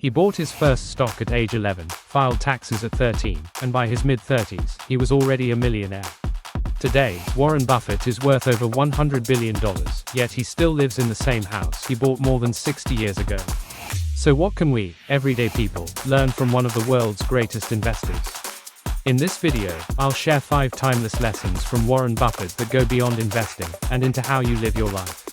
He bought his first stock at age 11, filed taxes at 13, and by his mid-30s, he was already a millionaire. Today, Warren Buffett is worth over $100 billion, yet he still lives in the same house he bought more than 60 years ago. So what can we, everyday people, learn from one of the world's greatest investors? In this video, I'll share 5 timeless lessons from Warren Buffett that go beyond investing and into how you live your life.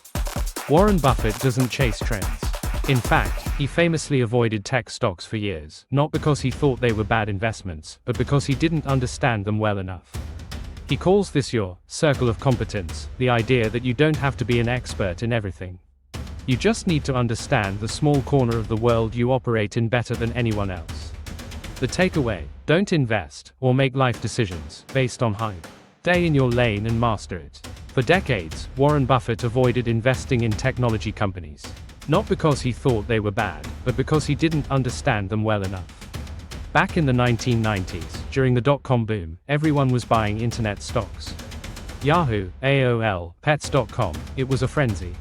Warren Buffett doesn't chase trends. In fact, he famously avoided tech stocks for years, not because he thought they were bad investments, but because he didn't understand them well enough. He calls this your circle of competence, the idea that you don't have to be an expert in everything. You just need to understand the small corner of the world you operate in better than anyone else. The takeaway: don't invest or make life decisions based on hype. Stay in your lane and master it. For decades, Warren Buffett avoided investing in technology companies. Not because he thought they were bad, but because he didn't understand them well enough. Back in the 1990s, during the dot-com boom, everyone was buying internet stocks. Yahoo, AOL, Pets.com, it was a frenzy.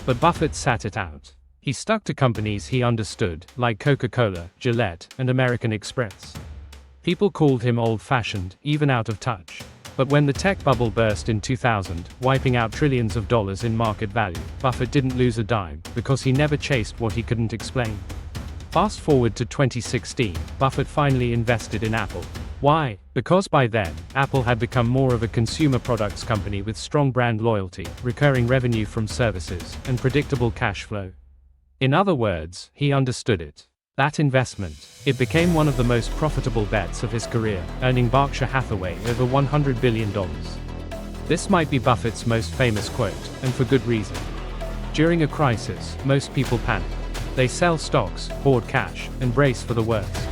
But Buffett sat it out. He stuck to companies he understood, like Coca-Cola, Gillette, and American Express. People called him old-fashioned, even out of touch. But when the tech bubble burst in 2000, wiping out trillions of dollars in market value, Buffett didn't lose a dime, because he never chased what he couldn't explain. Fast forward to 2016, Buffett finally invested in Apple. Why? Because by then, Apple had become more of a consumer products company with strong brand loyalty, recurring revenue from services, and predictable cash flow. In other words, he understood it. That investment, it became one of the most profitable bets of his career, earning Berkshire Hathaway over $100 billion. This might be Buffett's most famous quote, and for good reason. During a crisis, most people panic. They sell stocks, hoard cash, and brace for the worst.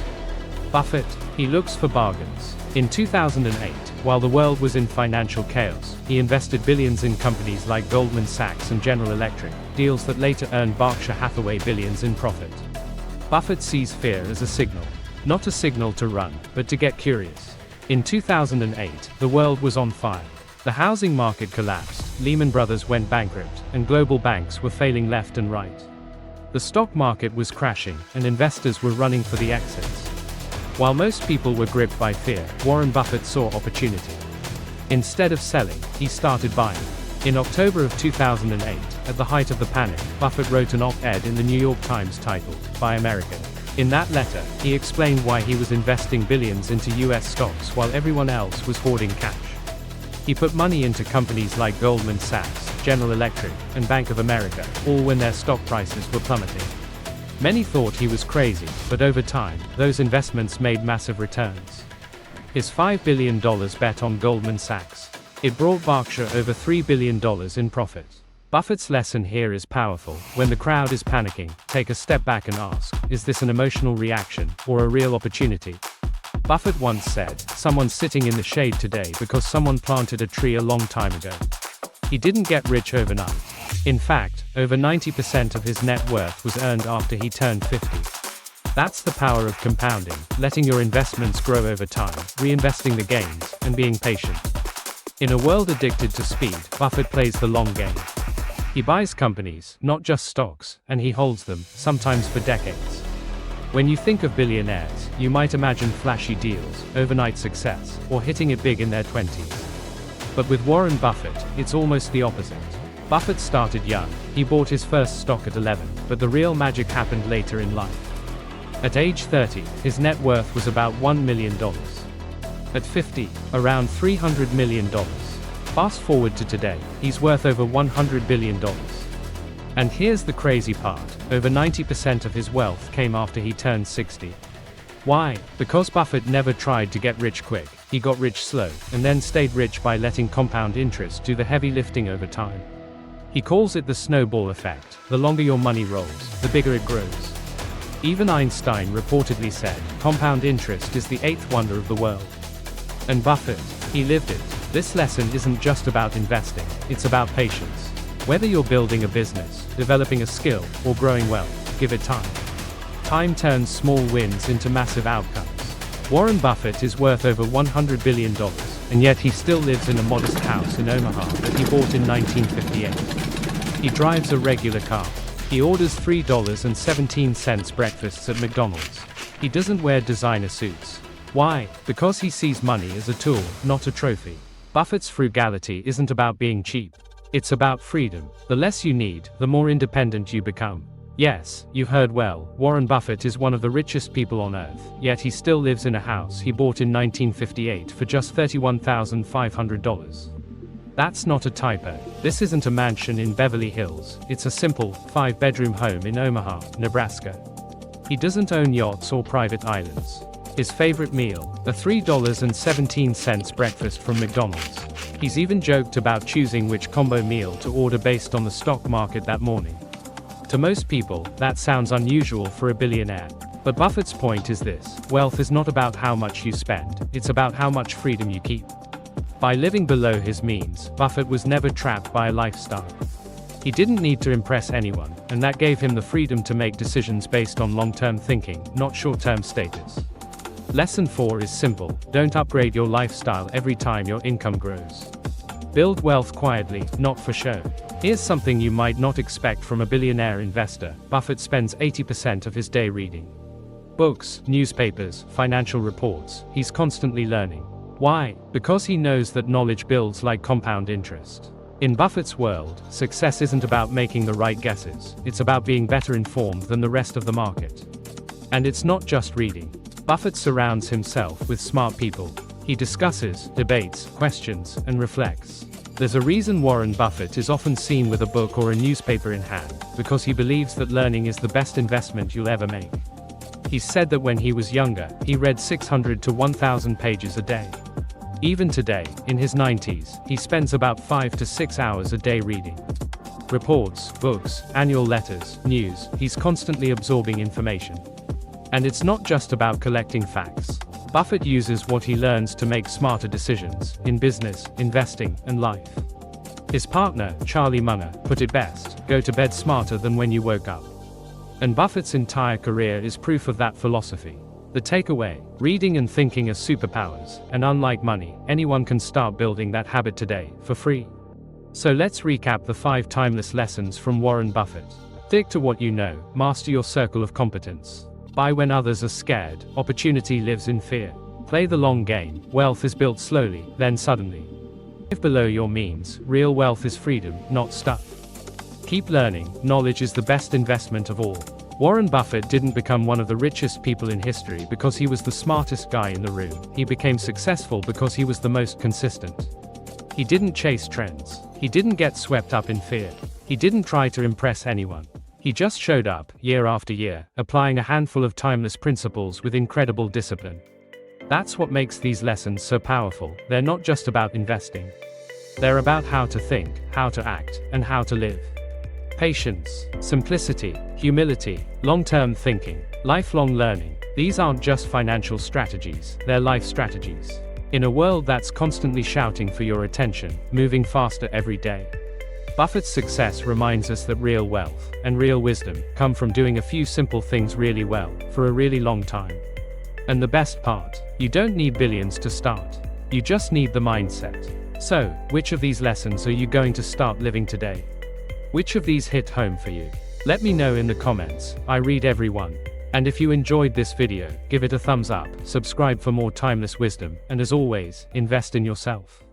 Buffett, he looks for bargains. In 2008, while the world was in financial chaos, he invested billions in companies like Goldman Sachs and General Electric, deals that later earned Berkshire Hathaway billions in profit. Buffett sees fear as a signal. Not a signal to run, but to get curious. In 2008, the world was on fire. The housing market collapsed, Lehman Brothers went bankrupt, and global banks were failing left and right. The stock market was crashing, and investors were running for the exits. While most people were gripped by fear, Warren Buffett saw opportunity. Instead of selling, he started buying. In October of 2008, at the height of the panic, Buffett wrote an op-ed in the New York Times titled, "Buy American." In that letter, he explained why he was investing billions into US stocks while everyone else was hoarding cash. He put money into companies like Goldman Sachs, General Electric, and Bank of America, all when their stock prices were plummeting. Many thought he was crazy, but over time, those investments made massive returns. His $5 billion bet on Goldman Sachs. It brought Berkshire over $3 billion in profit. Buffett's lesson here is powerful. When the crowd is panicking, take a step back and ask, is this an emotional reaction, or a real opportunity? Buffett once said, someone's sitting in the shade today because someone planted a tree a long time ago. He didn't get rich overnight. In fact, over 90% of his net worth was earned after he turned 50. That's the power of compounding, letting your investments grow over time, reinvesting the gains, and being patient. In a world addicted to speed, Buffett plays the long game. He buys companies, not just stocks, and he holds them, sometimes for decades. When you think of billionaires, you might imagine flashy deals, overnight success, or hitting it big in their 20s. But with Warren Buffett, it's almost the opposite. Buffett started young. He bought his first stock at 11, but the real magic happened later in life. At age 30, his net worth was about $1 million. At 50, around $300 million. Fast forward to today, he's worth over $100 billion. And here's the crazy part, over 90% of his wealth came after he turned 60. Why? Because Buffett never tried to get rich quick, he got rich slow, and then stayed rich by letting compound interest do the heavy lifting over time. He calls it the snowball effect. The longer your money rolls, the bigger it grows. Even Einstein reportedly said, compound interest is the 8th wonder of the world. And Buffett, he lived it. This lesson isn't just about investing, it's about patience. Whether you're building a business, developing a skill, or growing wealth, give it time. Time turns small wins into massive outcomes. Warren Buffett is worth over $100 billion, and yet he still lives in a modest house in Omaha that he bought in 1958. He drives a regular car. He orders $3.17 breakfasts at McDonald's. He doesn't wear designer suits. Why? Because he sees money as a tool, not a trophy. Buffett's frugality isn't about being cheap. It's about freedom. The less you need, the more independent you become. Yes, you've heard well, Warren Buffett is one of the richest people on earth, yet he still lives in a house he bought in 1958 for just $31,500. That's not a typo. This isn't a mansion in Beverly Hills, it's a simple, 5-bedroom home in Omaha, Nebraska. He doesn't own yachts or private islands. His favorite meal, a $3.17 breakfast from McDonald's. He's even joked about choosing which combo meal to order based on the stock market that morning. To most people, that sounds unusual for a billionaire. But Buffett's point is this: wealth is not about how much you spend, it's about how much freedom you keep. By living below his means, Buffett was never trapped by a lifestyle. He didn't need to impress anyone, and that gave him the freedom to make decisions based on long-term thinking, not short-term status. Lesson 4 is simple: don't upgrade your lifestyle every time your income grows. Build wealth quietly, not for show. Here's something you might not expect from a billionaire investor: Buffett spends 80% of his day reading books, newspapers, financial reports. He's constantly learning. Why? Because he knows that knowledge builds like compound interest. In Buffett's world, success isn't about making the right guesses, it's about being better informed than the rest of the market. And it's not just reading. Buffett surrounds himself with smart people. He discusses, debates, questions, and reflects. There's a reason Warren Buffett is often seen with a book or a newspaper in hand, because he believes that learning is the best investment you'll ever make. He said that when he was younger, he read 600 to 1,000 pages a day. Even today, in his 90s, he spends about 5 to 6 hours a day reading reports, books, annual letters, news. He's constantly absorbing information. And it's not just about collecting facts. Buffett uses what he learns to make smarter decisions in business, investing, and life. His partner, Charlie Munger, put it best: go to bed smarter than when you woke up. And Buffett's entire career is proof of that philosophy. The takeaway: reading and thinking are superpowers, and unlike money, anyone can start building that habit today, for free. So let's recap the 5 timeless lessons from Warren Buffett. Stick to what you know, master your circle of competence. Buy when others are scared, opportunity lives in fear. Play the long game, wealth is built slowly, then suddenly. Live below your means, real wealth is freedom, not stuff. Keep learning, knowledge is the best investment of all. Warren Buffett didn't become one of the richest people in history because he was the smartest guy in the room. He became successful because he was the most consistent. He didn't chase trends. He didn't get swept up in fear. He didn't try to impress anyone. He just showed up, year after year, applying a handful of timeless principles with incredible discipline. That's what makes these lessons so powerful. They're not just about investing. They're about how to think, how to act, and how to live. Patience, simplicity, humility, long-term thinking, lifelong learning. These aren't just financial strategies, they're life strategies. In a world that's constantly shouting for your attention, moving faster every day, Buffett's success reminds us that real wealth and real wisdom come from doing a few simple things really well, for a really long time. And the best part, you don't need billions to start. You just need the mindset. So, which of these lessons are you going to start living today? Which of these hit home for you? Let me know in the comments. I read every one. And if you enjoyed this video, give it a thumbs up, subscribe for more timeless wisdom, and as always, invest in yourself.